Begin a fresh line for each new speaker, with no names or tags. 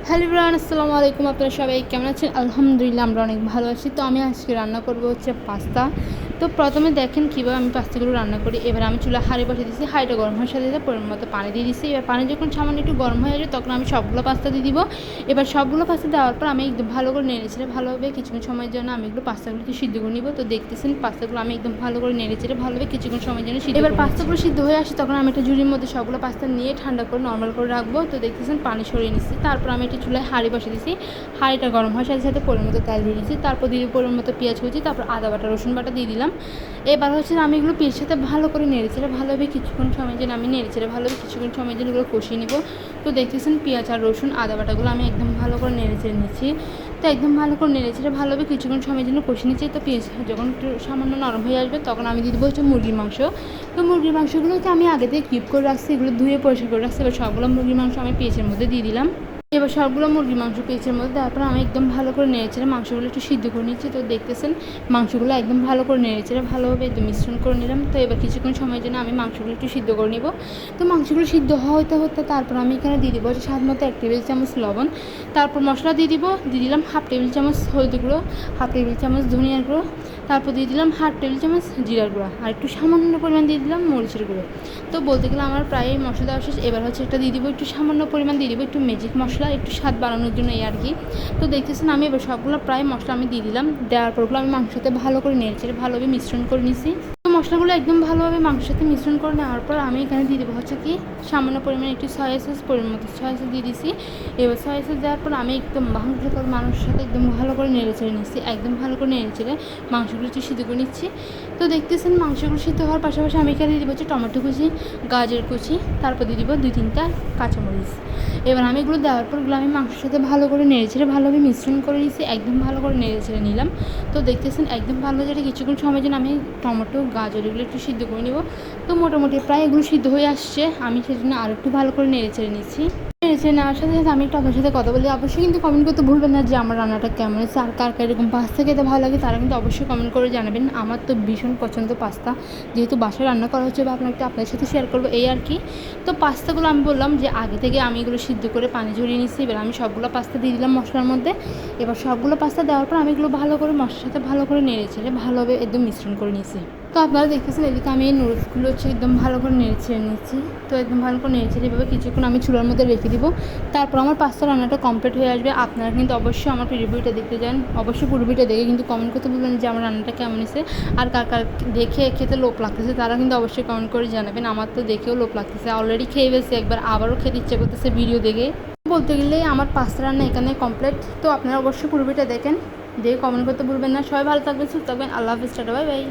Hello everyone, আসসালামু আলাইকুম। আপনারা সবাই কেমন আছেন? আলহামদুলিল্লাহ আমরা অনেক ভালো আছি। তো আমি আজকে রান্না করব হচ্ছে পাস্তা। তো প্রথমে দেখেন কীভাবে আমি পাস্তাগুলো রান্না করি। এবার আমি চুলা হাঁড়ি বসিয়ে দিয়েছি, হাঁড়িটা গরম হওয়ার সাথে সাথে পরিমাণ মতো পানি দিয়ে দিচ্ছি। এবার পানি যখন সামান্য একটু গরম হয়ে যায় তখন আমি সবগুলো পাস্তা দিয়ে দিব। এবার সবগুলো পাস্তা দেওয়ার পর আমি একদম ভালো করে নেড়েচেড়ে ভালোভাবে কিছুক্ষণ সময়ের জন্য আমি এগুলো পাস্তাগুলোকে সিদ্ধ করে নিব। তো দেখতেছেন পাস্তাগুলো আমি একদম ভালো করে নেড়েচেড়ে ভালোভাবে কিছুক্ষণ সময়ের জন্য সিদ্ধ। এবার পাস্তাগুলো সিদ্ধ হয়ে আসে তখন আমি একটা ঝুড়ির মধ্যে সবগুলো পাস্তা নিয়ে ঠান্ডা করে নর্মাল করে রাখবো। তো দেখতেছেন পানি সরিয়ে নিচ্ছি। তারপর আমি একটা চুলায় হাঁড়ি বসিয়ে দিচ্ছি, হাঁড়িটা গরম হওয়ার সাথে সাথে পরিমাণ মতো তেল দিয়ে দিচ্ছি। তারপর দিয়ে পরিমাণ মতো পেঁয়াজ কুচি, তারপর আদা বাটা রসুন বাটা দিয়ে দিলাম। এবার হচ্ছে আমি এগুলো পেঁয়াজের সাথে ভালো করে নেড়েচেড়ে ভালোভাবে কিছুক্ষণ সময় যেন আমি নেড়েচেড়ে ভালোভাবে কিছুক্ষণ সময় যেন এগুলো কষিয়ে নিব। তো দেখতেছেন পেঁয়াজ আর রসুন আদা বাটাগুলো আমি একদম ভালো করে নেড়েচেড়ে নিচ্ছি। তো একদম ভালো করে নেড়েচেড়ে ভালোভাবে কিছুক্ষণ সময়ের জন্য কষিয়ে নিচ্ছি। তো পেঁয়াজ যখন একটু সামান্য নরম হয়ে আসবে তখন আমি দিয়ে দেবো হচ্ছে মুরগির মাংস। তো মুরগির মাংসগুলোকে আমি আগে থেকে কিপ করে রাখছি, এগুলো ধুয়ে পরিষ্কার করে রাখছি। এবার সবগুলো মুরগির মাংস আমি পেঁয়াজের মধ্যে দিয়ে দিলাম। এবার সবগুলো মুরগির মাংস পেঁয়াজের মধ্যে তারপর আমি একদম ভালো করে নেড়েচেড়ে মাংসগুলো একটু সিদ্ধ করে নিচ্ছি। তো দেখতেছেন মাংসগুলো একদম ভালো করে নেড়েচেড়ে ভালোভাবে একদম মিশ্রণ করে নিলাম। তো এবার কিছুক্ষণ সময়ের জন্য আমি মাংসগুলো একটু সিদ্ধ করে নিব। তো মাংসগুলো সিদ্ধ হতে হতে তারপর আমি এখানে দিয়ে দিব হচ্ছে স্বাদ মতো 1 টেবিল চামচ লবণ। তারপর মশলা দিয়ে দিলাম 1/2 টেবিল চামচ হলুদ গুঁড়ো, 1/2 টেবিল চামচ ধনিয়ার গুঁড়ো, তারপর দিয়ে দিলাম 1/2 টেবিল চামচ জিরার গুঁড়ো, আর একটু সামান্য পরিমাণ দিয়ে দিলাম মরিচের গুঁড়ো। তো বলতে গেলে আমার প্রায় মশলা দেওয়া শেষ। এবার হচ্ছে একটা দিয়ে দিব একটু সামান্য পরিমাণ দিয়ে দিব একটু ম্যাজিক মশলা, একটু স্বাদ বাড়ানোর জন্য এই আর কি। তো দেখতেছেন আমি এবার সবগুলো প্রায় মশলা আমি দিয়ে দিলাম। দেওয়ার পরগুলো আমি মাংসের সাথে ভালো করে নেড়েচেড়ে ভালোভাবে মিশ্রণ করে নিছি। তো মশলাগুলো একদম ভালোভাবে মাংসের সাথে মিশ্রণ করে নেওয়ার পর আমি এখানে দিয়ে দেবো হচ্ছে কি সামান্য পরিমাণে একটু সয়া সস, পরিমাণ মতো সয়া সস দিয়ে দিছি। এবার সয়া সস দেওয়ার পর আমি একদম মাংসের সাথে একদম ভালো করে নেড়েচেড়ে নিচ্ছি, একদম ভালো করে নেড়েচেড়ে মাংসগুলো একটু সিদ্ধ করে নিচ্ছি। তো দেখতেছেন মাংসগুলো সিদ্ধ হওয়ার পাশাপাশি আমি এখানে দিয়ে দেবো হচ্ছে টমেটো কুচি, গাজর কুচি, তারপর দিয়ে দিব 2-3টা কাঁচামরিচ। এবার আমি এগুলো দেওয়ার পর এগুলো আমি মাংসের সাথে ভালো করে নেড়েচেড়ে ভালোভাবে মিশ্রণ করে নিচ্ছি, একদম ভালো করে নেড়েচেড়ে নিলাম। তো দেখতেছেন একদম ভালো যেটা কিছুক্ষণ সময় জন্য আমি টমেটো গাজর এগুলো একটু সিদ্ধ করে নেব। তো মোটামুটি প্রায় এগুলো সিদ্ধ হয়ে আসছে, আমি সেজন্য আর একটু ভালো করে নেড়েচেড়ে নিচ্ছি। নেড়েচেড়ে নেওয়ার সাথে সাথে আমি একটু আপনার সাথে কথা বলি। অবশ্যই কিন্তু কমেন্ট করতে ভুলবেন না যে আমার রান্নাটা কেমন হয়েছে, আর কার কার এরকম পাস্তা খেতে ভালো লাগে তারা কিন্তু অবশ্যই কমেন্ট করে জানাবেন। আমার তো ভীষণ পছন্দ পাস্তা, যেহেতু বাসায় রান্না করা হচ্ছে বা আপনাদের সাথে শেয়ার করবো এই আর কি। তো পাস্তাগুলো আমি বললাম যে আগে থেকে আমি এগুলো সিদ্ধ করে পানি ঝরিয়ে নিচ্ছি। এবার আমি সবগুলো পাস্তা দিয়ে দিলাম মশলার মধ্যে। এবার সবগুলো পাস্তা দেওয়ার পর আমি এগুলো ভালো করে মশলার সাথে ভালো করে নেড়েচেড়ে ভালোভাবে একদম মিশ্রণ করে নিয়েছি। তো আপনারা দেখতেছেন এদিকে আমি এই নুডলসগুলো হচ্ছে একদম ভালো করে নেড়েচেড়ে নিচ্ছি। তো একদম ভালো করে নেড়েচেড়ে এভাবে কিছুক্ষণ আমি চুলার মধ্যে রেখে দিব। তারপর আমার পাস্তা রান্নাটা কমপ্লিট হয়ে আসবে। আপনারা কিন্তু অবশ্যই আমার রিভিউটা দেখতে যান, অবশ্যই পুরো ভিডিওটা দেখে কিন্তু কমেন্ট করতে বলবেন যে আমার রান্নাটা কেমন হয়েছে। আর কার কার দেখে খেতে লোভ লাগতেছে তারা কিন্তু অবশ্যই কমেন্ট করে জানাবেন। আমার তো দেখেও লোভ লাগতেছে, অলরেডি খেয়ে ফেলছি একবার, আবারও খেতে ইচ্ছে করতেছে ভিডিও দেখে। বলতে গেলে আমার পাস্তা রান্না এখানে কমপ্লিট। তো আপনারা অবশ্যই পুরো ভিডিওটা দেখেন, দেখে কমেন্ট করতে ভুলবেন না। সবাই ভালো থাকবেন, সুস্থ থাকবেন। আল্লাহ হাফেজ, টাটা, বাই বাই।